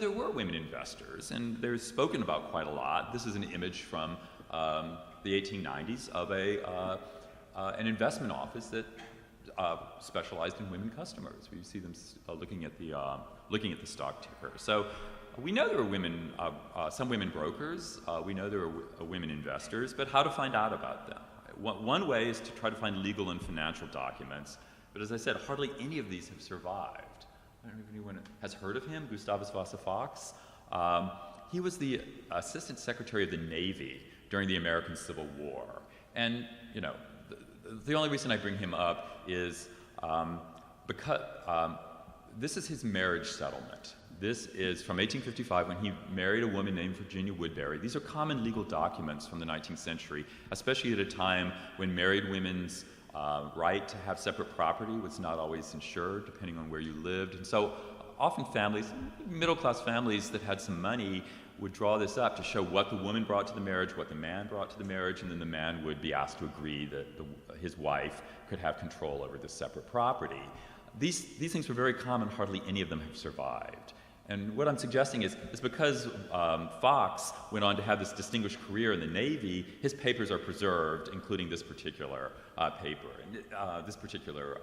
there were women investors, and they're spoken about quite a lot. This is an image from the 1890s of an investment office that specialized in women customers. We see them looking at the stock ticker. So we know there were women, some women brokers. We know there were women investors, but how to find out about them? One way is to try to find legal and financial documents. But as I said, hardly any of these have survived. I don't know if anyone has heard of him, Gustavus Vasa Fox. He was the Assistant Secretary of the Navy during the American Civil War. And, you know, the only reason I bring him up is because this is his marriage settlement. This is from 1855 when he married a woman named Virginia Woodbury. These are common legal documents from the 19th century, especially at a time when married women's right to have separate property was not always ensured, depending on where you lived. And so often families, middle-class families that had some money, would draw this up to show what the woman brought to the marriage, what the man brought to the marriage, and then the man would be asked to agree that his wife could have control over the separate property. These things were very common, hardly any of them have survived. And what I'm suggesting is because Fox went on to have this distinguished career in the Navy, his papers are preserved, including this particular paper. And this particular,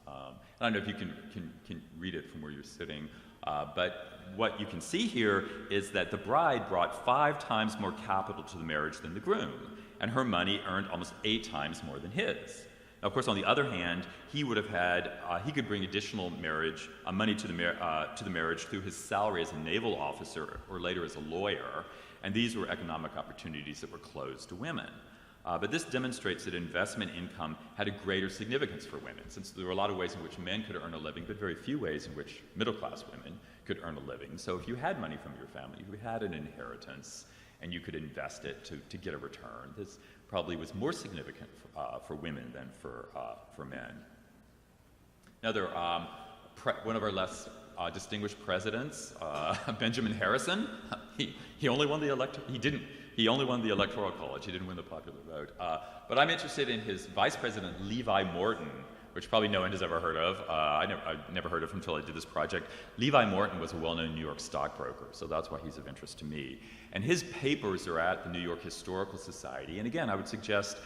I don't know if you can read it from where you're sitting, but what you can see here is that the bride brought 5 times more capital to the marriage than the groom, and her money earned almost 8 times more than his. Now, of course, on the other hand, he would have had, he could bring additional money to the marriage through his salary as a naval officer or later as a lawyer, and these were economic opportunities that were closed to women. But this demonstrates that investment income had a greater significance for women, since there were a lot of ways in which men could earn a living, but very few ways in which middle-class women could earn a living. So if you had money from your family, if you had an inheritance, and you could invest it to get a return, this probably was more significant for women than for men. Another, one of our less distinguished presidents, Benjamin Harrison, he only won the He only won the Electoral College. He didn't win the popular vote. But I'm interested in his vice president, Levi Morton, which probably no one has ever heard of. I never heard of him until I did this project. Levi Morton was a well-known New York stockbroker, so that's why he's of interest to me. And his papers are at the New York Historical Society. And again, I would suggest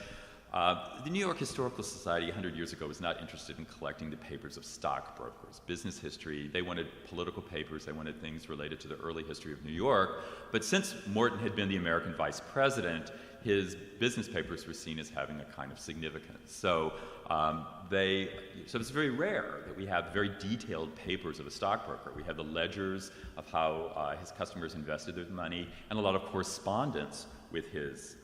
the New York Historical Society 100 years ago was not interested in collecting the papers of stockbrokers, business history. They wanted political papers. They wanted things related to the early history of New York. But since Morton had been the American vice president, his business papers were seen as having a kind of significance. So it's very rare that we have very detailed papers of a stockbroker. We have the ledgers of how his customers invested their money and a lot of correspondence with his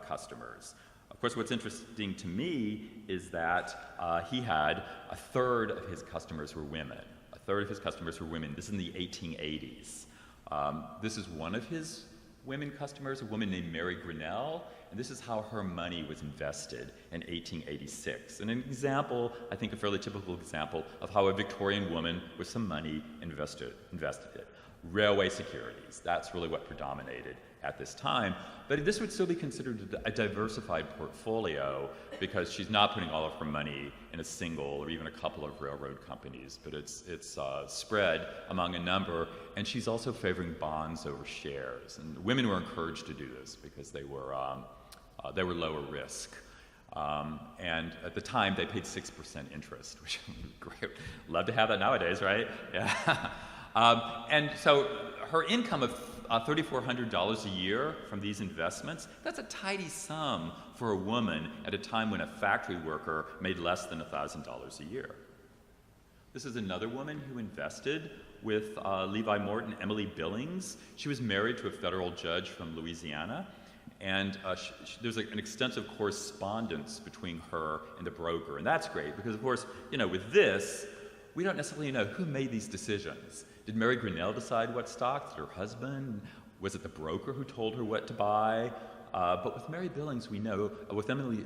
customers. Of course, what's interesting to me is that he had 1/3 of his customers were women. 1/3 of his customers were women. This is in the 1880s. This is one of his women customers, a woman named Mary Grinnell, and this is how her money was invested in 1886. And an example, I think a fairly typical example, of how a Victorian woman with some money invested it. Railway securities, that's really what predominated at this time. But this would still be considered a diversified portfolio because she's not putting all of her money in a single or even a couple of railroad companies, but it's spread among a number, and she's also favoring bonds over shares. And women were encouraged to do this because they were lower risk. And at the time, they paid 6% interest, which is great. Love to have that nowadays, right? Yeah. And so her income of $3,400 a year from these investments, that's a tidy sum for a woman at a time when a factory worker made less than $1,000 a year. This is another woman who invested with Levi Morton, Emily Billings. She was married to a federal judge from Louisiana, and there's an extensive correspondence between her and the broker, and that's great because, of course, with this, we don't necessarily know who made these decisions. Did Mary Grinnell decide what stock? Did her husband? Was it the broker who told her what to buy? But with Mary Billings, we know, with Emily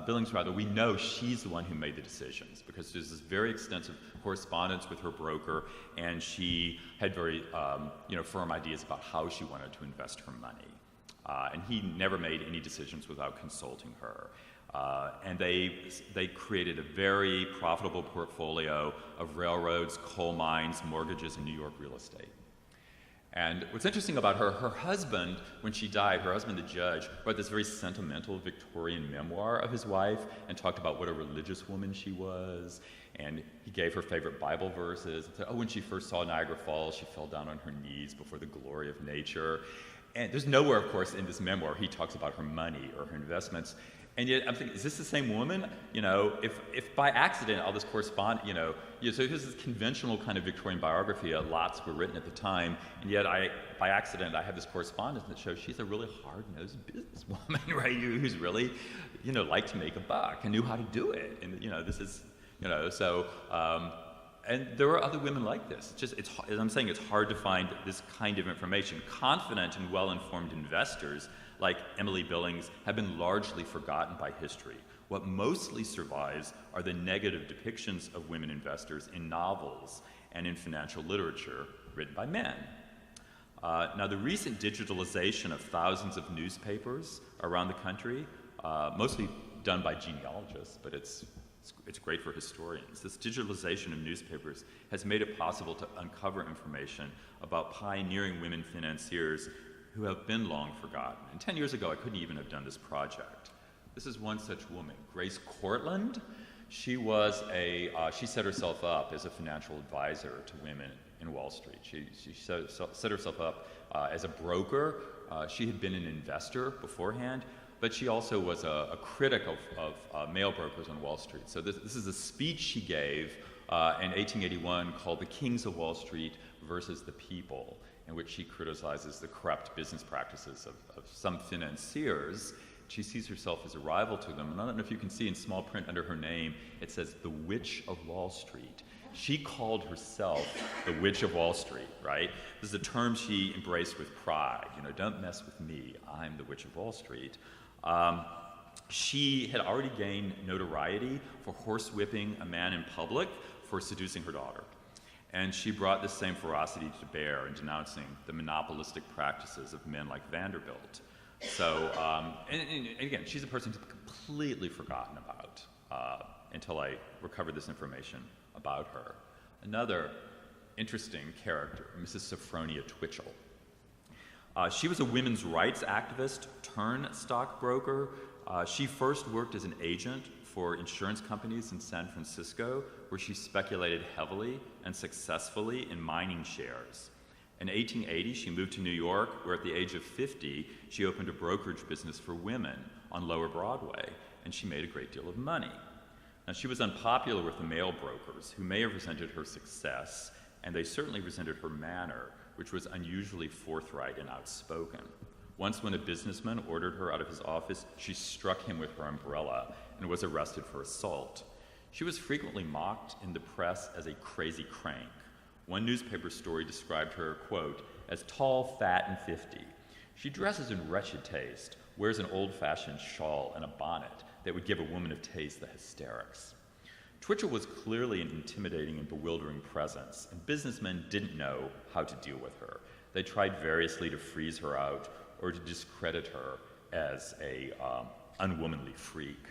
Billings, we know she's the one who made the decisions because there's this very extensive correspondence with her broker, and she had very, firm ideas about how she wanted to invest her money. And he never made any decisions without consulting her. And they created a very profitable portfolio of railroads, coal mines, mortgages, and New York real estate. And what's interesting about her, her husband, when she died, her husband, the judge, wrote this very sentimental Victorian memoir of his wife and talked about what a religious woman she was. And he gave her favorite Bible verses. And said, oh, when she first saw Niagara Falls, she fell down on her knees before the glory of nature. And there's nowhere, of course, in this memoir he talks about her money or her investments. And yet I'm thinking, is this the same woman? You know, if by accident all this correspond, so here's this conventional kind of Victorian biography, lots were written at the time, and yet by accident I have this correspondence that shows she's a really hard-nosed businesswoman, right? Who's really, liked to make a buck and knew how to do it. And, this is, so, and there are other women like this. As I'm saying, it's hard to find this kind of information. Confident and well-informed investors like Emily Billings have been largely forgotten by history. What mostly survives are the negative depictions of women investors in novels and in financial literature written by men. Now, the recent digitalization of thousands of newspapers around the country, mostly done by genealogists, but it's great for historians. This digitalization of newspapers has made it possible to uncover information about pioneering women financiers who have been long forgotten. And 10 years ago, I couldn't even have done this project. This is one such woman, Grace Cortland. She set herself up as a financial advisor to women in Wall Street. She set herself up as a broker. She had been an investor beforehand, but she also was a critic of male brokers on Wall Street. So this is a speech she gave in 1881 called The Kings of Wall Street versus the People, in which she criticizes the corrupt business practices of some financiers. She sees herself as a rival to them. And I don't know if you can see in small print under her name, it says the Witch of Wall Street. She called herself the Witch of Wall Street, right? This is a term she embraced with pride. Don't mess with me, I'm the Witch of Wall Street. She had already gained notoriety for horsewhipping a man in public for seducing her daughter. And she brought this same ferocity to bear in denouncing the monopolistic practices of men like Vanderbilt. So, and again, she's a person completely forgotten about until I recovered this information about her. Another interesting character, Mrs. Sophronia Twitchell. She was a women's rights activist turned stockbroker. She first worked as an agent for insurance companies in San Francisco, where she speculated heavily and successfully in mining shares. In 1880, she moved to New York, where at the age of 50, she opened a brokerage business for women on Lower Broadway, and she made a great deal of money. Now, she was unpopular with the male brokers, who may have resented her success, and they certainly resented her manner, which was unusually forthright and outspoken. Once, when a businessman ordered her out of his office, she struck him with her umbrella and was arrested for assault. She was frequently mocked in the press as a crazy crank. One newspaper story described her, quote, as tall, fat, and 50. She dresses in wretched taste, wears an old-fashioned shawl and a bonnet that would give a woman of taste the hysterics. Twitchell was clearly an intimidating and bewildering presence, and businessmen didn't know how to deal with her. They tried variously to freeze her out or to discredit her as a unwomanly freak.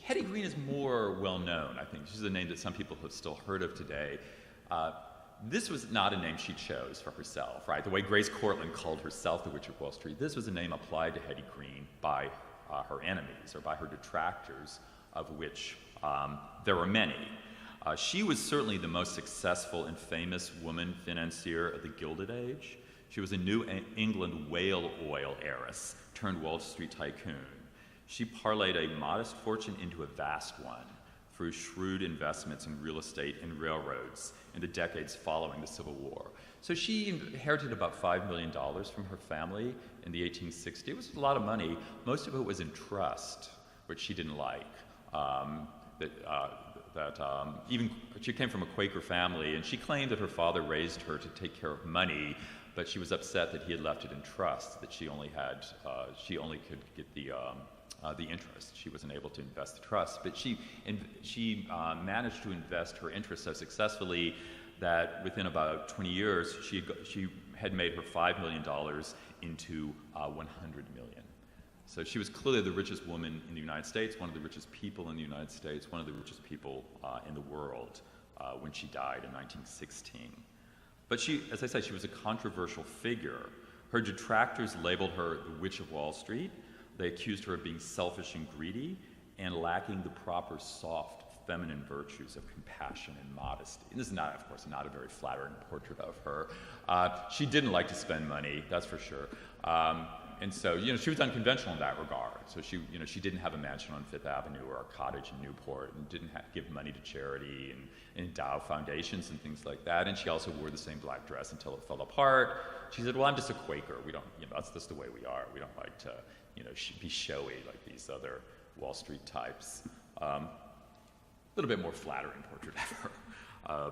Hetty Green is more well-known, I think. She's a name that some people have still heard of today. This was not a name she chose for herself, right? The way Grace Cortland called herself the Witch of Wall Street, this was a name applied to Hetty Green by her enemies or by her detractors, of which there were many. She was certainly the most successful and famous woman financier of the Gilded Age. She was a New England whale oil heiress turned Wall Street tycoon. She parlayed a modest fortune into a vast one through shrewd investments in real estate and railroads in the decades following the Civil War. So she inherited about $5 million from her family in the 1860s. It was a lot of money. Most of it was in trust, which she didn't like. Even she came from a Quaker family, and she claimed that her father raised her to take care of money, but she was upset that he had left it in trust, that she only could get the interest. She wasn't able to invest the trust, but she managed to invest her interest so successfully that within about 20 years, she had made her $5 million into $100 million. So she was clearly the richest woman in the United States, one of the richest people in the United States, one of the richest people in the world when she died in 1916. But she, as I said, she was a controversial figure. Her detractors labeled her the Witch of Wall Street. They accused her of being selfish and greedy and lacking the proper soft feminine virtues of compassion and modesty. And this is not, of course, not a very flattering portrait of her. She didn't like to spend money, that's for sure. And so, she was unconventional in that regard. So she didn't have a mansion on Fifth Avenue or a cottage in Newport, and didn't give money to charity and endow foundations and things like that. And she also wore the same black dress until it fell apart. She said, well, I'm just a Quaker. We don't, that's just the way we are. We don't like to, be showy like these other Wall Street types. A little bit more flattering portrait of her.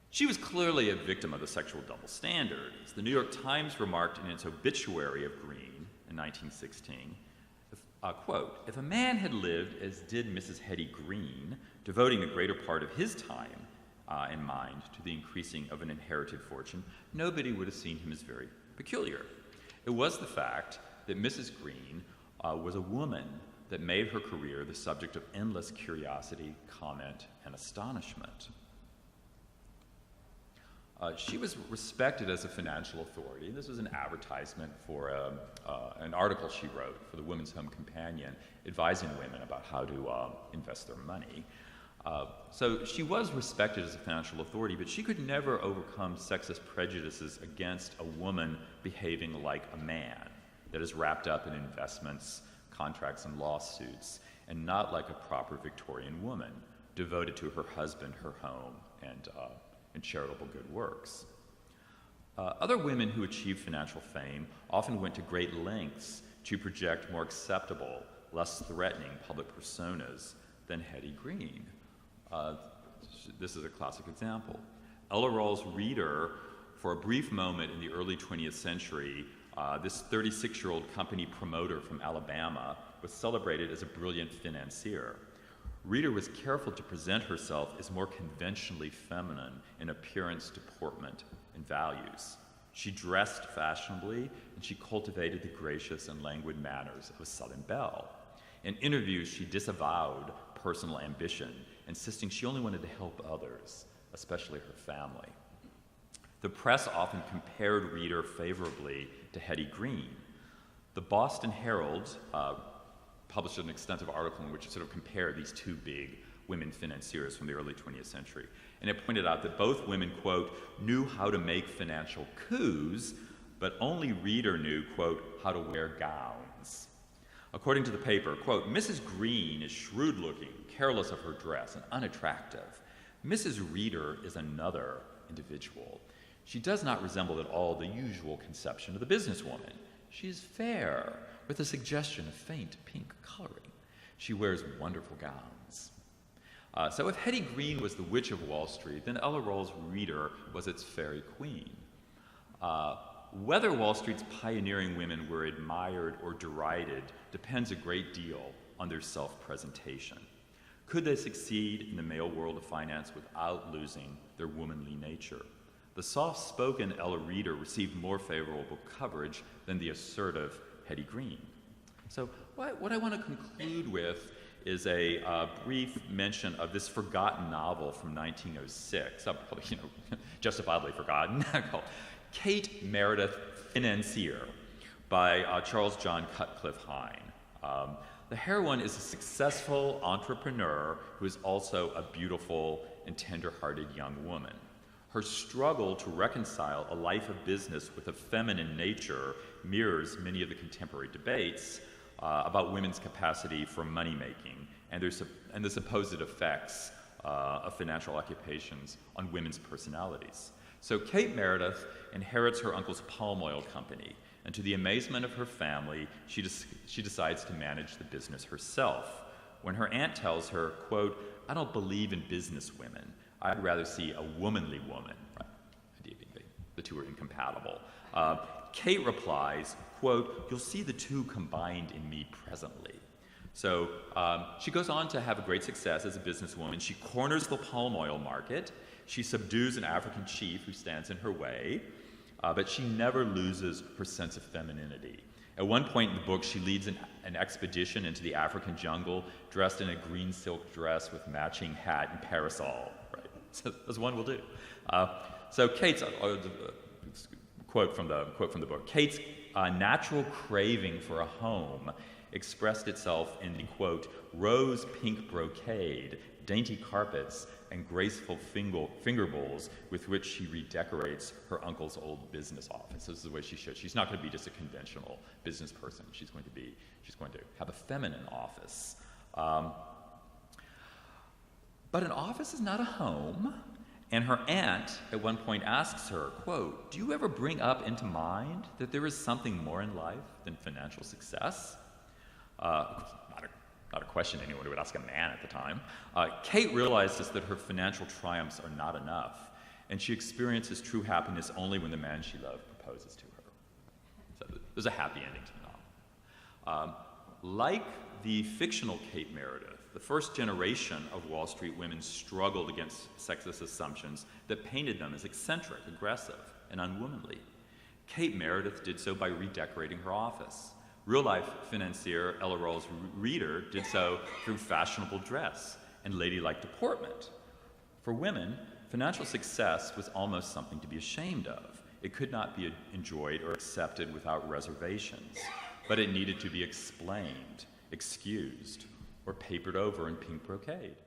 She was clearly a victim of the sexual double standard. As the New York Times remarked in its obituary of Green in 1916, quote, if a man had lived as did Mrs. Hetty Green, devoting the greater part of his time and mind to the increasing of an inherited fortune, nobody would have seen him as very peculiar. It was the fact that Mrs. Green was a woman that made her career the subject of endless curiosity, comment, and astonishment. She was respected as a financial authority. This was an advertisement for an article she wrote for the Women's Home Companion, advising women about how to invest their money. So she was respected as a financial authority, but she could never overcome sexist prejudices against a woman behaving like a man that is wrapped up in investments, contracts, and lawsuits, and not like a proper Victorian woman, devoted to her husband, her home, and charitable good works. Other women who achieved financial fame often went to great lengths to project more acceptable, less threatening public personas than Hetty Green. This is a classic example. Ella Rawls' reader, for a brief moment in the early 20th century, this 36-year-old company promoter from Alabama was celebrated as a brilliant financier. Reader was careful to present herself as more conventionally feminine in appearance, deportment, and values. She dressed fashionably, and she cultivated the gracious and languid manners of a Southern belle. In interviews, she disavowed personal ambition, insisting she only wanted to help others, especially her family. The press often compared Reader favorably to Hetty Green. The Boston Herald published an extensive article in which it sort of compared these two big women financiers from the early 20th century. And it pointed out that both women, quote, knew how to make financial coups, but only Reader knew, quote, how to wear gowns. According to the paper, quote, Mrs. Green is shrewd-looking, careless of her dress, and unattractive. Mrs. Reader is another individual. She does not resemble at all the usual conception of the businesswoman. She is fair, with a suggestion of faint pink coloring. She wears wonderful gowns. So if Hetty Green was the Witch of Wall Street, then Ella Rawls' Reader was its fairy queen. Whether Wall Street's pioneering women were admired or derided depends a great deal on their self-presentation. Could they succeed in the male world of finance without losing their womanly nature? The soft-spoken Ella Reader received more favorable coverage than the assertive Hetty Green. So what I want to conclude with is a brief mention of this forgotten novel from 1906, probably, justifiably forgotten, called Kate Meredith Financier by Charles John Cutcliffe Hine. The heroine is a successful entrepreneur who is also a beautiful and tender-hearted young woman. Her struggle to reconcile a life of business with a feminine nature mirrors many of the contemporary debates about women's capacity for money-making and the supposed effects of financial occupations on women's personalities. So Kate Meredith inherits her uncle's palm oil company, and to the amazement of her family, she decides to manage the business herself. When her aunt tells her, quote, I don't believe in business women. I'd rather see a womanly woman. The two are incompatible. Kate replies, quote, you'll see the two combined in me presently. So she goes on to have a great success as a businesswoman. She corners the palm oil market. She subdues an African chief who stands in her way, but she never loses her sense of femininity. At one point in the book, she leads an expedition into the African jungle, dressed in a green silk dress with matching hat and parasol, right? So, as one will do. So Kate's quote from the book. Kate's natural craving for a home expressed itself in the, quote, rose pink brocade, dainty carpets, and graceful finger bowls with which she redecorates her uncle's old business office. This is the way she should. She's not going to be just a conventional business person. She's going to have a feminine office. But an office is not a home, and her aunt at one point asks her, quote, do you ever bring up into mind that there is something more in life than financial success? Not a question anyone would ask a man at the time. Kate realizes that her financial triumphs are not enough, and she experiences true happiness only when the man she loved proposes to her. So there's a happy ending to the novel. Like the fictional Kate Meredith, the first generation of Wall Street women struggled against sexist assumptions that painted them as eccentric, aggressive, and unwomanly. Kate Meredith did so by redecorating her office. Real-life financier Ella Rawls Reeder did so through fashionable dress and ladylike deportment. For women, financial success was almost something to be ashamed of. It could not be enjoyed or accepted without reservations, but it needed to be explained, excused, or papered over in pink brocade.